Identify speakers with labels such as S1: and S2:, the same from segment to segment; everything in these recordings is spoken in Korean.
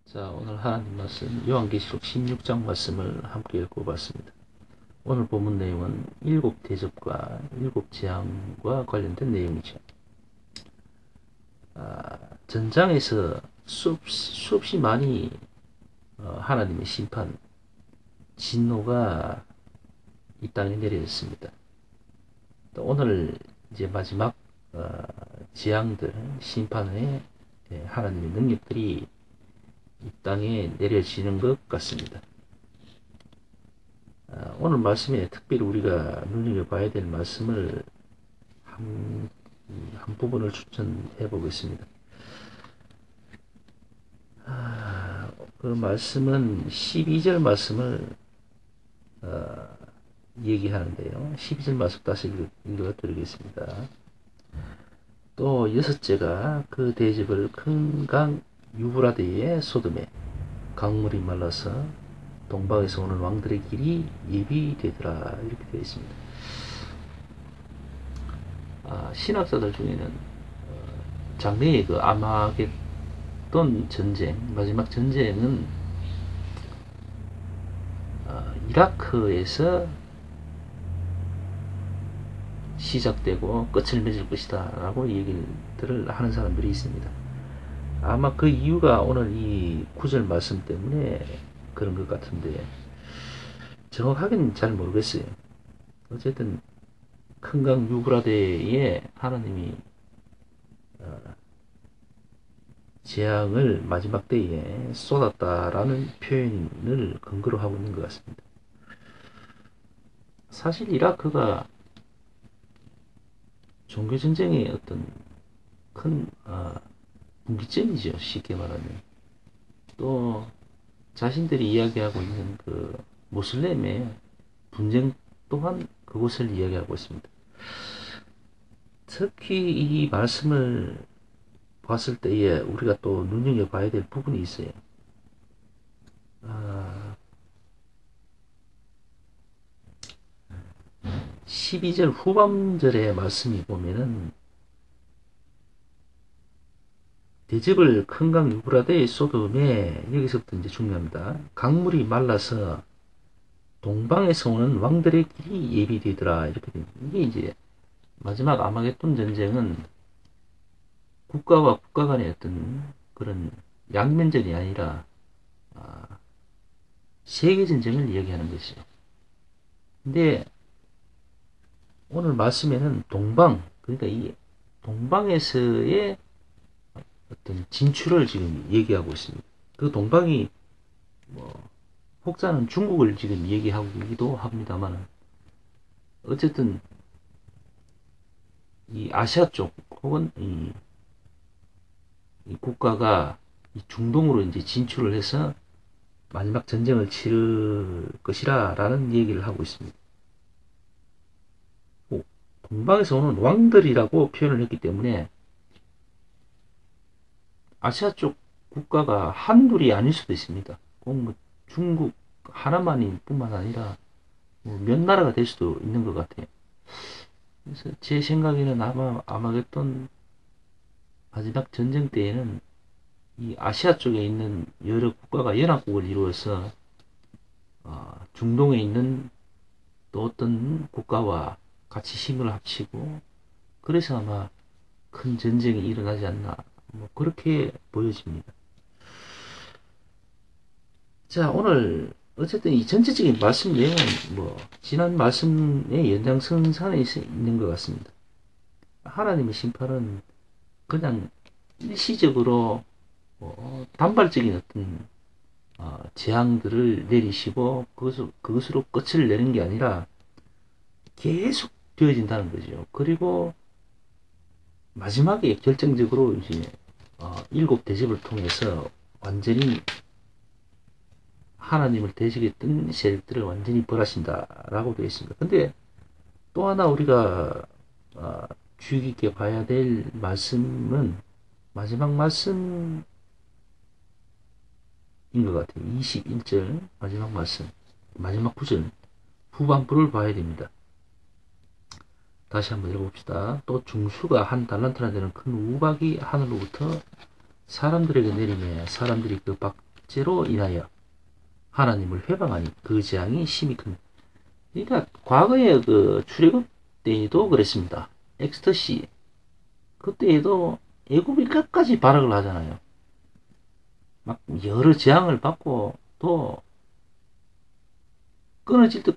S1: 자, 오늘 하나님 말씀 요한계시록 16장 말씀을 함께 읽어봤습니다. 오늘 본문 내용은 일곱 대접과 일곱 재앙과 관련된 내용이죠. 전장에서 수없이 많이 하나님의 심판, 진노가 이 땅에 내려졌습니다. 또 오늘 이제 마지막 재앙들, 심판의 하나님의 능력들이 이 땅에 내려지는 것 같습니다. 오늘 말씀에 특별히 우리가 눈여겨봐야 될 말씀을 한 부분을 추천해 보겠습니다. 그 말씀은 12절 말씀을 얘기하는데요. 12절 말씀 다시 읽어드리겠습니다. 또 여섯째가 그 대접을 큰 강 유브라데의 소돔에 강물이 말라서 동방에서 오는 왕들의 길이 예비되더라, 이렇게 되어 있습니다. 신학자들 중에는 장래의 그 아마겟돈 전쟁, 마지막 전쟁은 이라크에서 시작되고 끝을 맺을 것이다 라고 얘기를 하는 사람들이 있습니다. 아마 그 이유가 오늘 이 구절 말씀 때문에 그런 것 같은데 정확하게는 잘 모르겠어요. 어쨌든 큰 강 유브라데에 하나님이 재앙을 마지막 때에 쏟았다라는 표현을 근거로 하고 있는 것 같습니다. 사실 이라크가 종교전쟁의 어떤 큰 분기점이죠, 쉽게 말하면. 또 자신들이 이야기하고 있는 그 모슬렘의 분쟁 또한 그곳을 이야기하고 있습니다. 특히 이 말씀을 봤을 때에 우리가 또 눈여겨봐야 될 부분이 있어요. 12절 후반절의 말씀이 보면은 대접을 큰 강 유브라데의 소돔에, 여기서부터 이제 중요합니다. 강물이 말라서 동방에서 오는 왕들의 길이 예비되더라, 이렇게 됩니다. 이게 이제 마지막 아마겟돈 전쟁은 국가와 국가 간의 어떤 그런 양면전이 아니라 세계 전쟁을 이야기하는 것이죠. 근데 오늘 말씀에는 동방, 그러니까 이 동방에서의 어떤 진출을 지금 얘기하고 있습니다. 그 동방이 혹자는 중국을 지금 얘기하기도 합니다만, 어쨌든 이 아시아 쪽 혹은 이 국가가 이 중동으로 이제 진출을 해서 마지막 전쟁을 치를 것이라는 얘기를 하고 있습니다. 동방에서 오는 왕들이라고 표현을 했기 때문에 아시아 쪽 국가가 한둘이 아닐 수도 있습니다. 꼭 중국 하나만이 뿐만 아니라 몇 나라가 될 수도 있는 것 같아요. 그래서 제 생각에는 아마 아마겟돈 마지막 전쟁 때에는 이 아시아 쪽에 있는 여러 국가가 연합국을 이루어서 중동에 있는 또 어떤 국가와 같이 힘을 합치고, 그래서 아마 큰 전쟁이 일어나지 않나, 그렇게 보여집니다. 자, 오늘 어쨌든 이 전체적인 말씀 내용은 지난 말씀의 연장선상에 있는 것 같습니다. 하나님의 심판은 그냥 일시적으로 단발적인 어떤 재앙들을 내리시고 그것으로 끝을 내는 게 아니라 계속 되어진다는 거죠. 그리고 마지막에 결정적으로 이제 일곱 대접을 통해서 완전히 하나님을 대적했던 세력들을 완전히 벌하신다라고 되어 있습니다. 근데 또 하나 우리가 주의 깊게 봐야 될 말씀은 마지막 말씀인 것 같아요. 21절 마지막 말씀, 마지막 구절 후반부를 봐야 됩니다. 다시 한번 읽어봅시다. 또 중수가 한 달란트나 되는 큰 우박이 하늘로부터 사람들에게 내리매 사람들이 그 삭제로 인하여 하나님을 회방하니 그 재앙이 심히 큽니다. 그러니까 과거에 그 출애굽 때에도 그랬습니다. 엑스터시 그때에도 애굽이 끝까지 발악을 하잖아요. 막 여러 재앙을 받고 또 끊어질 듯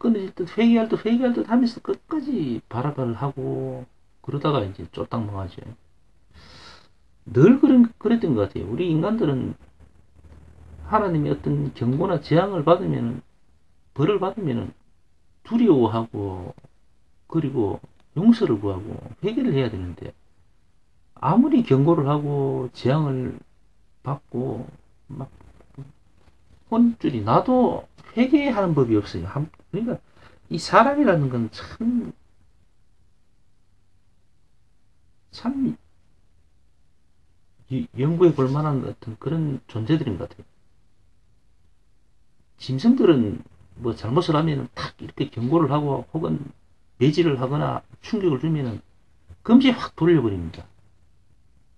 S1: 회개할 듯 하면서 끝까지 발악을 하고 그러다가 이제 쫄딱 망하죠. 늘 그랬던 것 같아요. 우리 인간들은 하나님의 어떤 경고나 재앙을 받으면 벌을 받으면 두려워하고 그리고 용서를 구하고 회개를 해야 되는데 아무리 경고를 하고 재앙을 받고 막 혼줄이 나도 회개하는 법이 없어요. 그러니까 이 사람이라는 건 참 연구해 볼 만한 어떤 그런 존재들인 것 같아요. 짐승들은 뭐 잘못을 하면 탁 이렇게 경고를 하고 혹은 배지를 하거나 충격을 주면은 금세 확 돌려버립니다.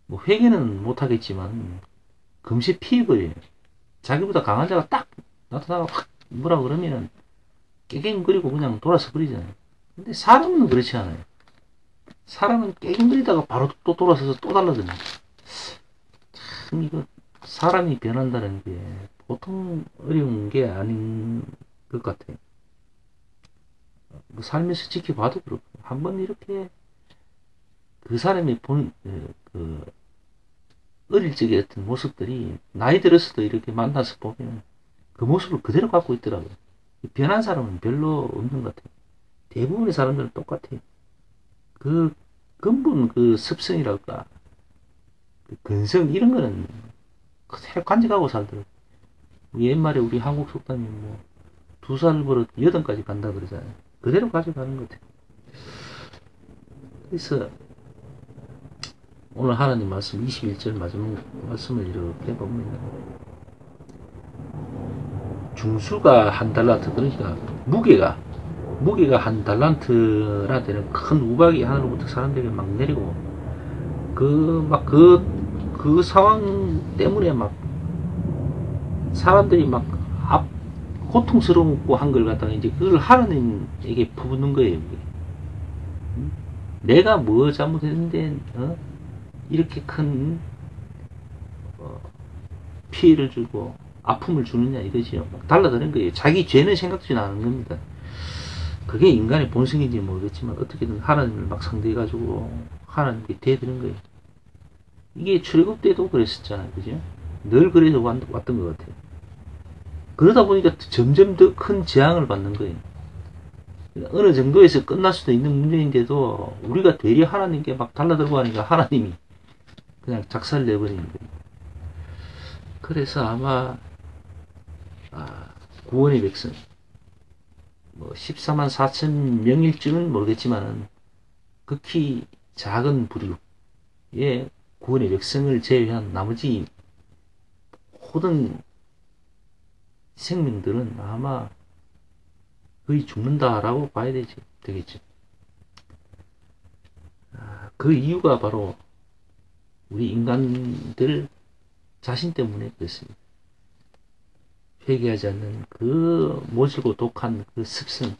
S1: 뭐 회개는 못하겠지만 금세 피해버려요. 자기보다 강한 자가 딱 나타나가 확 뭐라 그러면은 깨갱거리고 그냥 돌아서 버리잖아요. 근데 사람은 그렇지 않아요. 사람은 깨갱거리다가 바로 또 돌아서서 또 달라듭니다. 참 이거 사람이 변한다는 게 보통 어려운 게 아닌 것 같아요. 뭐 살면서 지켜봐도 그렇고 한번 이렇게 그 사람이 그 어릴 적의 어떤 모습들이 나이 들어서도 이렇게 만나서 보면 그 모습을 그대로 갖고 있더라고요. 변한 사람은 별로 없는 것 같아요. 대부분의 사람들은 똑같아요. 그 근본 그 습성이랄까 그 근성 이런 거는 그대로 간직하고 살더라고요. 옛말에 우리 한국 속담이 뭐 2살 버릇 8까지 간다 그러잖아요. 그대로 가져가는 것 같아요. 그래서 오늘 하나님 말씀 21절 마지막 말씀을 이렇게 보면 중수가 한 달란트 그러니까 무게가 한 달란트라 되는 큰 우박이 하늘로부터 사람들에게 막 내리고 그 상황 때문에 막 사람들이 막 고통스럽고 한 걸 갖다가 이제 그걸 하나님에게 부는 거예요. 내가 뭐 잘못했는데 이렇게 큰 피해를 주고 아픔을 주느냐 이거지요. 달라드는 거예요. 자기 죄는 생각지 않은 겁니다. 그게 인간의 본성인지 모르겠지만 어떻게든 하나님을 막 상대해가지고 하나님께 대드는 거예요. 이게 출애굽 때도 그랬었잖아요. 그죠? 늘 그래서 왔던 것 같아요. 그러다 보니까 점점 더 큰 재앙을 받는 거예요. 어느 정도에서 끝날 수도 있는 문제인데도 우리가 되려 하나님께 막 달라들고 하니까 하나님이 그냥 작살 내버리는 거예요. 그래서 아마 구원의 백성 뭐 14만 4천 명일지는 모르겠지만은 극히 작은 부류의 구원의 백성을 제외한 나머지 모든 생명들은 아마 거의 죽는다라고 봐야 되겠죠. 그 이유가 바로 우리 인간들 자신 때문에 그렇습니다. 회개하지 않는 그 모질고 독한 그 습성,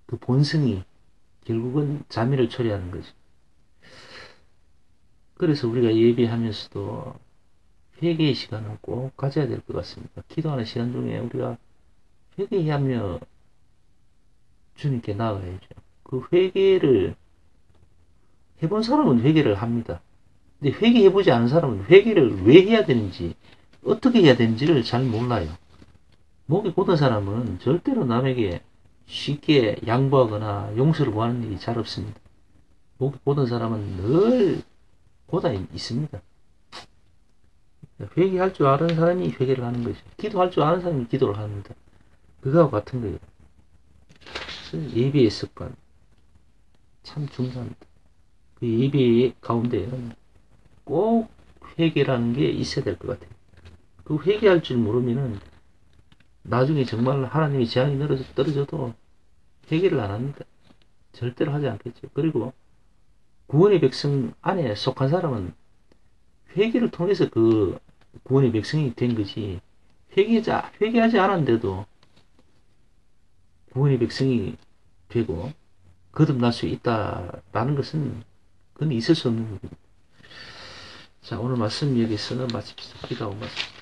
S1: 그 본성이 결국은 자멸을 초래하는 거죠. 그래서 우리가 예배하면서도 회개의 시간을 꼭 가져야 될 것 같습니다. 기도하는 시간 중에 우리가 회개하며 주님께 나아가야죠. 그 회개를 해본 사람은 회개를 합니다. 근데 회개해보지 않은 사람은 회개를 왜 해야 되는지 어떻게 해야 되는지를 잘 몰라요. 목이 곧은 사람은 절대로 남에게 쉽게 양보하거나 용서를 구하는 일이 잘 없습니다. 목이 곧은 사람은 늘 곧아 있습니다. 회개할 줄 아는 사람이 회개를 하는 것이죠. 기도할 줄 아는 사람이 기도를 합니다. 그거와 같은 거예요. 예배의 습관 참 중요합니다. 그 예배 가운데에는 꼭 회개라는 게 있어야 될 것 같아요. 그 회개할 줄 모르면은 나중에 정말 하나님의 재앙이 떨어져도 회개를 안 합니다. 절대로 하지 않겠죠. 그리고 구원의 백성 안에 속한 사람은 회개를 통해서 그 구원의 백성이 된 거지 회개하지 않았는데도 구원의 백성이 되고 거듭날 수 있다라는 것은 그건 있을 수 없는 겁니다. 자, 오늘 말씀 여기서는 마칩시다. 기도하고 말씀.